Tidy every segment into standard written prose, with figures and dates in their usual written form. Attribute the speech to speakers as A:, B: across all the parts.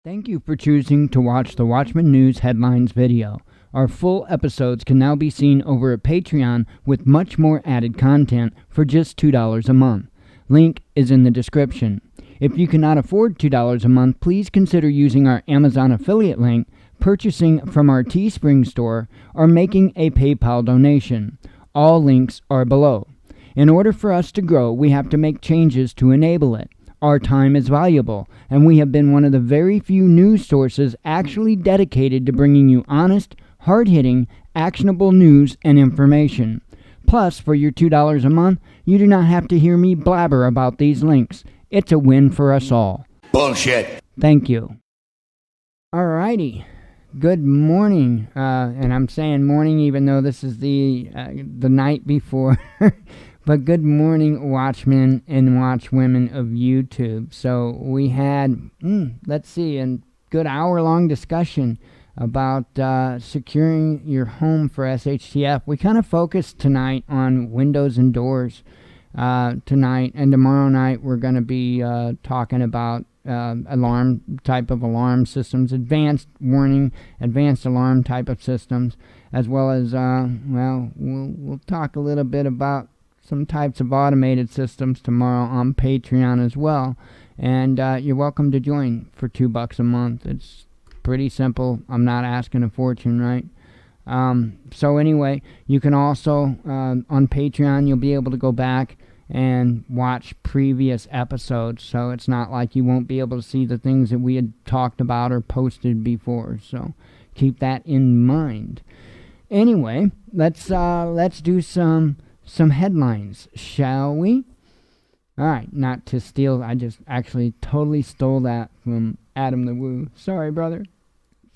A: Thank you for choosing to watch the Watchman News Headlines video. Our full episodes can now be seen over at Patreon with much more added content for just $2 a month. Link is in the description. If you cannot afford $2 a month, please consider using our Amazon affiliate link, purchasing from our Teespring store, or making a PayPal donation. All links are below. In order for us to grow, we have to make changes to enable it. Our time is valuable, and we have been one of the very few news sources actually dedicated to bringing you honest, hard-hitting, actionable news and information. Plus, for your $2 a month, you do not have to hear me blabber about these links. It's a win for us all.
B: Bullshit.
A: Thank you. Alrighty. Good morning, and I'm saying morning even though this is the night before. But good morning, Watchmen and Watchwomen of YouTube. So we had, a good hour-long discussion about securing your home for SHTF. We kind of focused tonight on windows and doors tonight, and tomorrow night we're going to be talking about type of alarm systems, advanced warning, advanced alarm type of systems, as well as, we'll talk a little bit about some types of automated systems tomorrow on Patreon as well. And you're welcome to join for $2 a month. It's pretty simple. I'm not asking a fortune, right? So anyway, you can also, on Patreon, you'll be able to go back and watch previous episodes. So it's not like you won't be able to see the things that we had talked about or posted before. So keep that in mind. Anyway, let's do some headlines, shall we? All right, not to steal. I just actually totally stole that from Adam the Woo. Sorry, brother.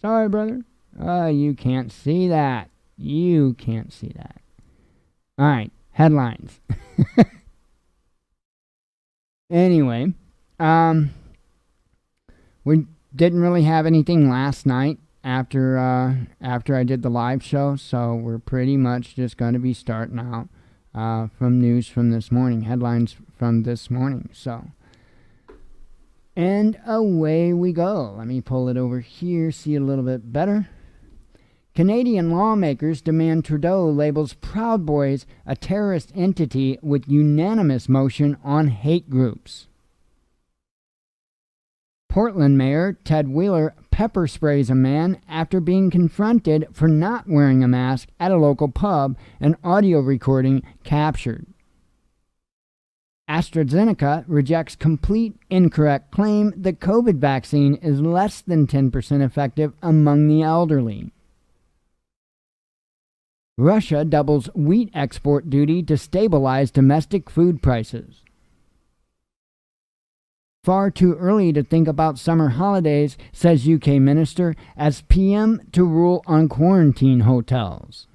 A: You can't see that. You can't see that. All right, headlines. Anyway, we didn't really have anything last night after I did the live show, so we're pretty much just going to be starting out from news from this morning, headlines from this morning. So, and away we go. Let me pull it over here, see a little bit better. Canadian lawmakers demand Trudeau labels Proud Boys a terrorist entity with unanimous motion on hate groups. Portland Mayor Ted Wheeler pepper sprays a man after being confronted for not wearing a mask at a local pub, an audio recording captured. AstraZeneca rejects complete incorrect claim that COVID vaccine is less than 10% effective among the elderly. Russia doubles wheat export duty to stabilize domestic food prices. Far too early to think about summer holidays, says UK minister, as PM to rule on quarantine hotels.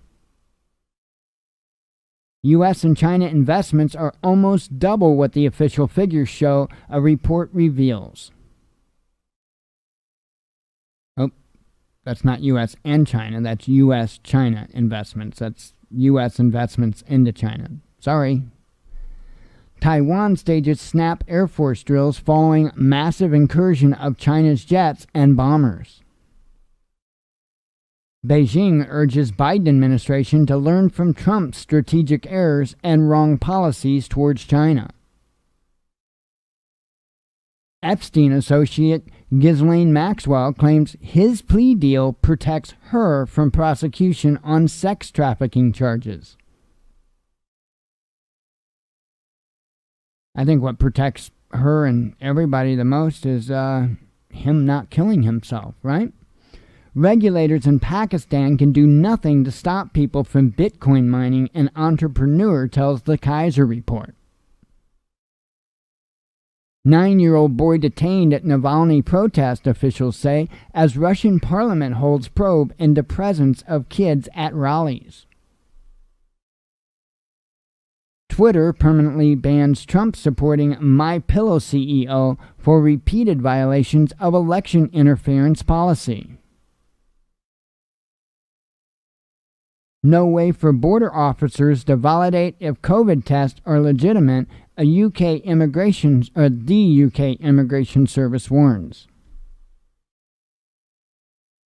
A: U.S. and China investments are almost double what the official figures show, a report reveals. That's not U.S. and China. That's U.S.-China investments. That's U.S. investments into China. Sorry. Taiwan stages snap Air Force drills following massive incursion of China's jets and bombers. Beijing urges Biden administration to learn from Trump's strategic errors and wrong policies towards China. Epstein associate Ghislaine Maxwell claims his plea deal protects her from prosecution on sex trafficking charges. I think what protects her and everybody the most is him not killing himself, right? Regulators in Pakistan can do nothing to stop people from Bitcoin mining, an entrepreneur tells the Kaiser report. 9-year-old boy detained at Navalny protest, officials say, as Russian parliament holds probe into presence of kids at rallies. Twitter permanently bans Trump supporting MyPillow CEO for repeated violations of election interference policy. No way for border officers to validate if COVID tests are legitimate, the UK Immigration Service warns.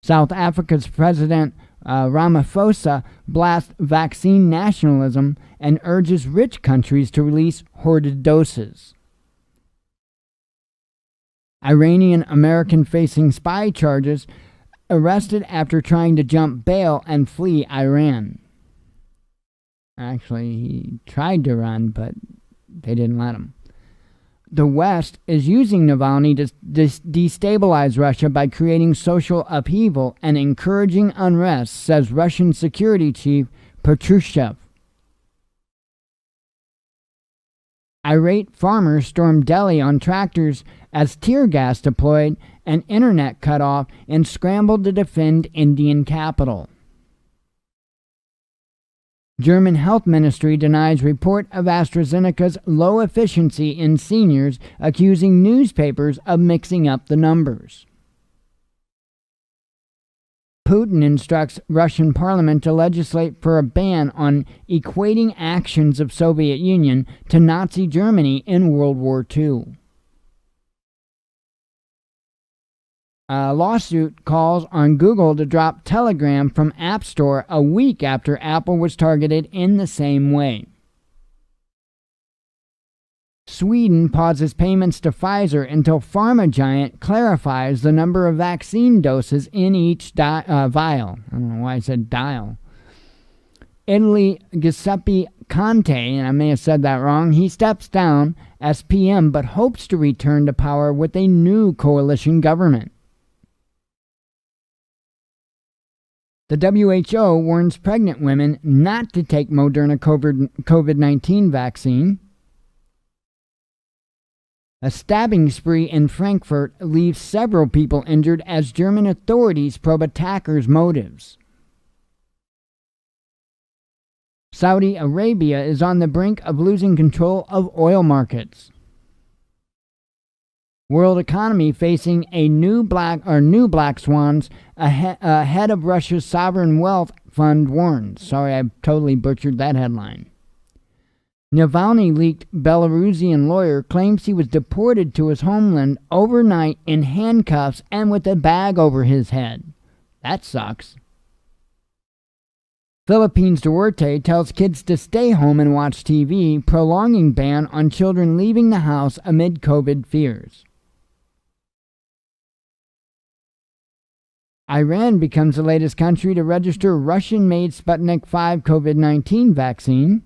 A: South Africa's President Ramaphosa blasts vaccine nationalism and urges rich countries to release hoarded doses. Iranian American facing spy charges arrested after trying to jump bail and flee Iran. Actually, he tried to run, but they didn't let him. The West is using Navalny to destabilize Russia by creating social upheaval and encouraging unrest, says Russian security chief Patrushev. Irate farmers stormed Delhi on tractors as tear gas deployed and internet cut off and scrambled to defend Indian capital. German health ministry denies report of AstraZeneca's low efficiency in seniors, accusing newspapers of mixing up the numbers. Putin instructs Russian parliament to legislate for a ban on equating actions of Soviet Union to Nazi Germany in World War II. A lawsuit calls on Google to drop Telegram from App Store a week after Apple was targeted in the same way. Sweden pauses payments to Pfizer until pharma giant clarifies the number of vaccine doses in each vial. I don't know why I said dial. Italy, Giuseppe Conte, and I may have said that wrong, he steps down as PM but hopes to return to power with a new coalition government. The WHO warns pregnant women not to take Moderna COVID-19 vaccine. A stabbing spree in Frankfurt leaves several people injured as German authorities probe attackers' motives. Saudi Arabia is on the brink of losing control of oil markets. World economy facing a new black swans ahead of Russia's sovereign wealth fund warns. Sorry, I totally butchered that headline. Navalny leaked Belarusian lawyer claims he was deported to his homeland overnight in handcuffs and with a bag over his head. That sucks. Philippines Duarte tells kids to stay home and watch TV, prolonging ban on children leaving the house amid COVID fears. Iran becomes the latest country to register Russian-made Sputnik V COVID-19 vaccine.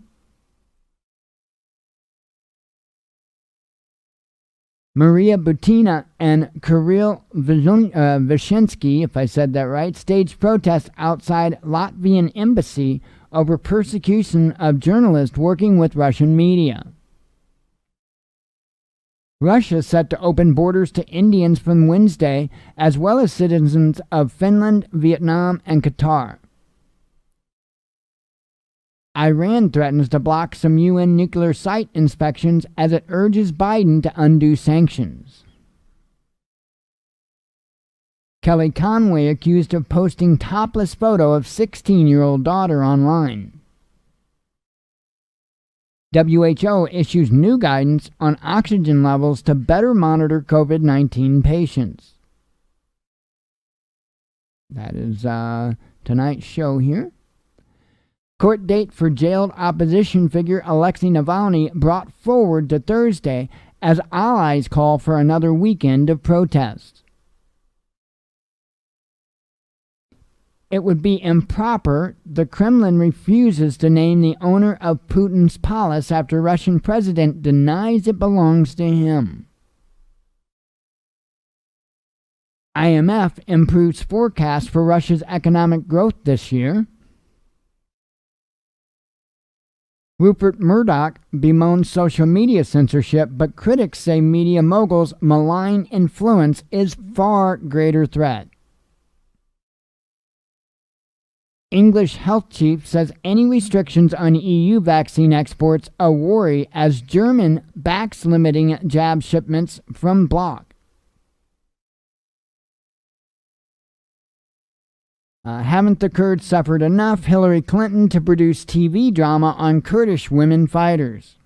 A: Maria Butina and Kirill Vyshinsky, if I said that right, staged protests outside Latvian embassy over persecution of journalists working with Russian media. Russia set to open borders to Indians from Wednesday, as well as citizens of Finland, Vietnam, and Qatar. Iran threatens to block some UN nuclear site inspections as it urges Biden to undo sanctions. Kelly Conway accused of posting topless photo of 16-year-old daughter online. WHO issues new guidance on oxygen levels to better monitor COVID-19 patients. That is tonight's show here. Court date for jailed opposition figure Alexei Navalny brought forward to Thursday as allies call for another weekend of protests. It would be improper. The Kremlin refuses to name the owner of Putin's palace after Russian president denies it belongs to him. IMF improves forecast for Russia's economic growth this year. Rupert Murdoch bemoans social media censorship, but critics say media moguls' malign influence is far greater threat. English health chief says any restrictions on EU vaccine exports a worry as German backs limiting jab shipments from bloc. Haven't the Kurds suffered enough? Hillary Clinton to produce TV drama on Kurdish women fighters.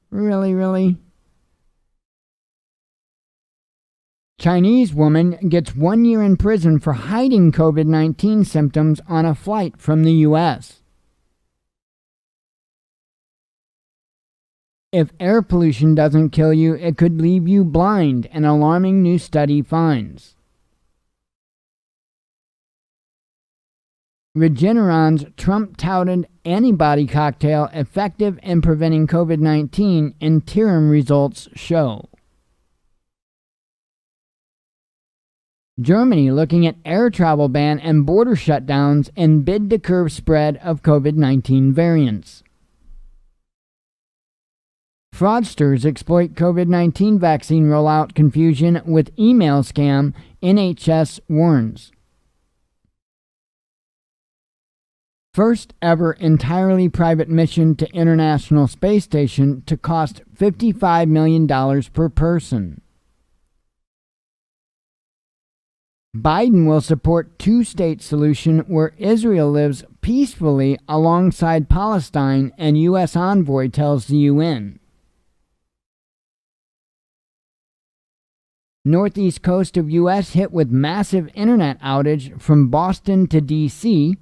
A: Really? Chinese woman gets 1 year in prison for hiding COVID-19 symptoms on a flight from the U.S. If air pollution doesn't kill you, it could leave you blind, an alarming new study finds. Regeneron's Trump-touted antibody cocktail effective in preventing COVID-19, interim results show. Germany looking at air travel ban and border shutdowns in bid to curb spread of COVID-19 variants. Fraudsters exploit COVID-19 vaccine rollout confusion with email scam, NHS warns. First ever entirely private mission to International Space Station to cost $55 million per person. Biden will support two-state solution where Israel lives peacefully alongside Palestine, and U.S. envoy tells the UN. Northeast coast of U.S. hit with massive internet outage from Boston to D.C.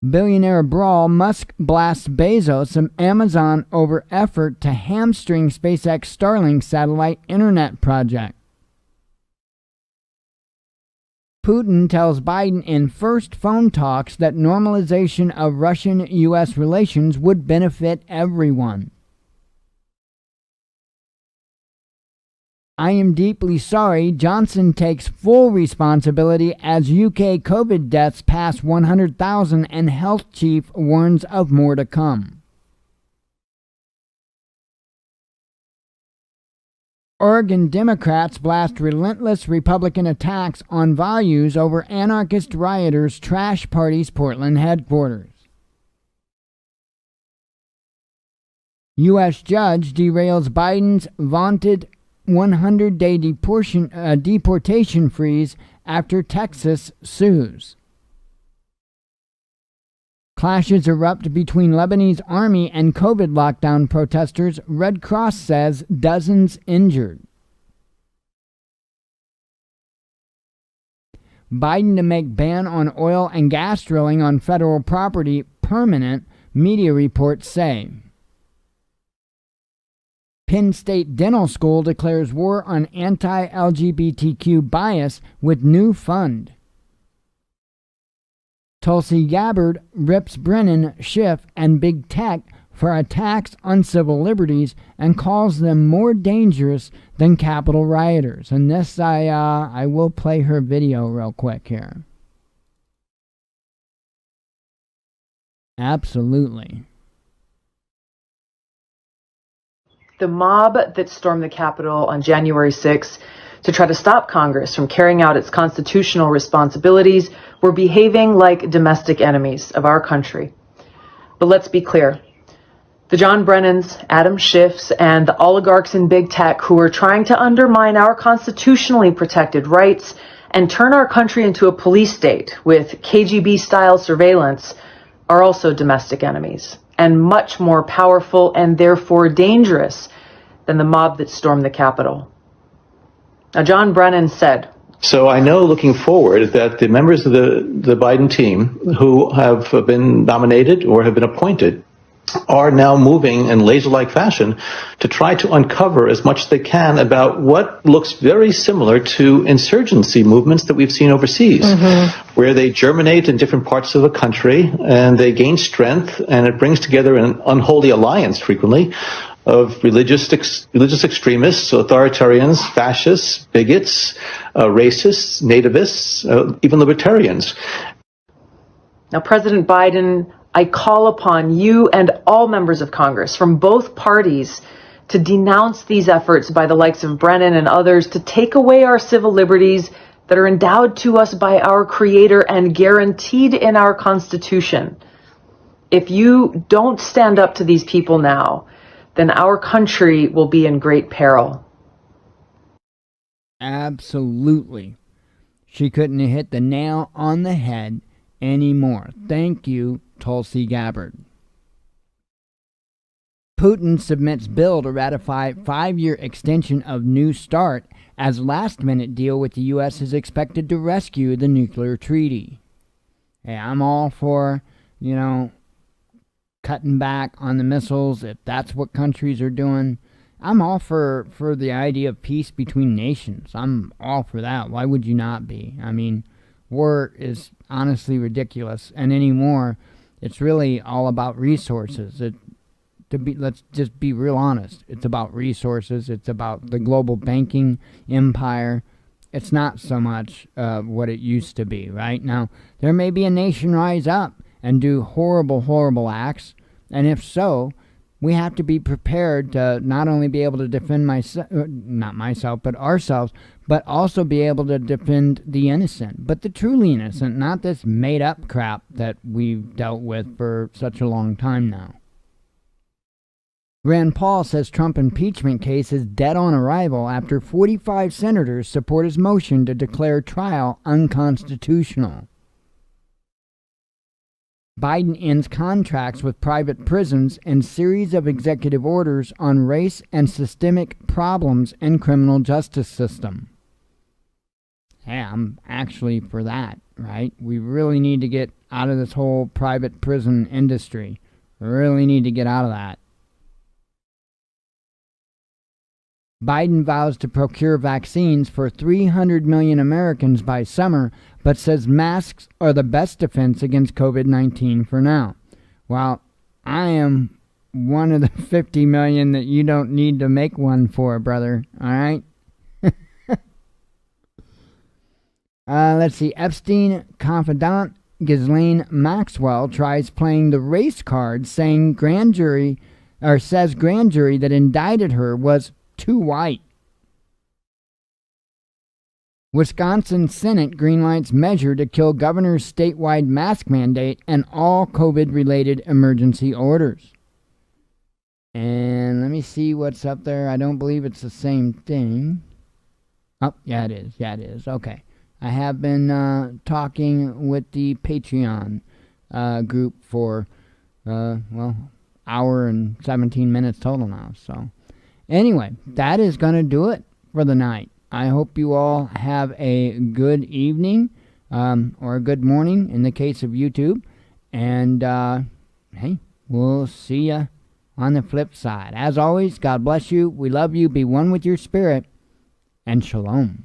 A: Billionaire brawl, Musk blasts Bezos and Amazon over effort to hamstring SpaceX Starlink satellite internet project. Putin tells Biden in first phone talks that normalization of Russian-U.S. relations would benefit everyone. I am deeply sorry. Johnson takes full responsibility as UK COVID deaths pass 100,000 and health chief warns of more to come. Oregon Democrats blast relentless Republican attacks on values over anarchist rioters trash party's Portland headquarters. U.S. judge derails Biden's vaunted 100-day deportation freeze after Texas sues. Clashes erupt between Lebanese army and COVID lockdown protesters. Red Cross says dozens injured. Biden to make ban on oil and gas drilling on federal property permanent, media reports say. Penn State Dental School declares war on anti-LGBTQ bias with new fund. Tulsi Gabbard rips Brennan, Schiff, and Big Tech for attacks on civil liberties and calls them more dangerous than Capitol rioters. And this, I will play her video real quick here. Absolutely.
B: The mob that stormed the Capitol on January 6th to try to stop Congress from carrying out its constitutional responsibilities were behaving like domestic enemies of our country. But let's be clear. The John Brennans, Adam Schiffs, and the oligarchs in big tech who are trying to undermine our constitutionally protected rights and turn our country into a police state with KGB-style surveillance are also domestic enemies, and much more powerful and therefore dangerous than the mob that stormed the Capitol. Now, John Brennan said,
C: So I know looking forward that the members of the Biden team who have been nominated or have been appointed are now moving in laser-like fashion to try to uncover as much as they can about what looks very similar to insurgency movements that we've seen overseas, where they germinate in different parts of the country and they gain strength, and it brings together an unholy alliance frequently of religious extremists, authoritarians, fascists, bigots, racists, nativists, even libertarians.
B: Now, President Biden, I call upon you and all members of Congress from both parties to denounce these efforts by the likes of Brennan and others to take away our civil liberties that are endowed to us by our Creator and guaranteed in our Constitution. If you don't stand up to these people now, then our country will be in great peril.
A: Absolutely. She couldn't have hit the nail on the head anymore. Thank you, Tulsi Gabbard. Putin submits bill to ratify 5-year extension of New START as last-minute deal with the U.S. is expected to rescue the nuclear treaty. Hey, I'm all for, cutting back on the missiles if that's what countries are doing. I'm all for the idea of peace between nations. I'm all for that. Why would you not be? I mean, war is honestly ridiculous, and anymore, it's really all about resources. Let's just be real honest. It's about resources. It's about the global banking empire. It's not so much what it used to be, right? Now, there may be a nation rise up and do horrible, horrible acts, and if so, we have to be prepared to not only be able to defend not myself, but ourselves, but also be able to defend the innocent, but the truly innocent, not this made-up crap that we've dealt with for such a long time now. Rand Paul says Trump impeachment case is dead on arrival after 45 senators support his motion to declare trial unconstitutional. Biden ends contracts with private prisons and series of executive orders on race and systemic problems in criminal justice system. Hey, I'm actually for that, right? We really need to get out of this whole private prison industry. We really need to get out of that. Biden vows to procure vaccines for 300 million Americans by summer, but says masks are the best defense against COVID-19 for now. Well, I am one of the 50 million that you don't need to make one for, brother. All right? Let's see. Epstein confidant Ghislaine Maxwell tries playing the race card, says grand jury that indicted her was too white. Wisconsin Senate greenlights measure to kill governor's statewide mask mandate and all COVID-related emergency orders. And let me see what's up there. I don't believe it's the same thing. Oh, yeah, it is. Yeah, it is. Okay. I have been talking with the Patreon group for, hour and 17 minutes total now. So, anyway, that is going to do it for the night. I hope you all have a good evening or a good morning in the case of YouTube. And, hey, we'll see you on the flip side. As always, God bless you. We love you. Be one with your spirit. And shalom.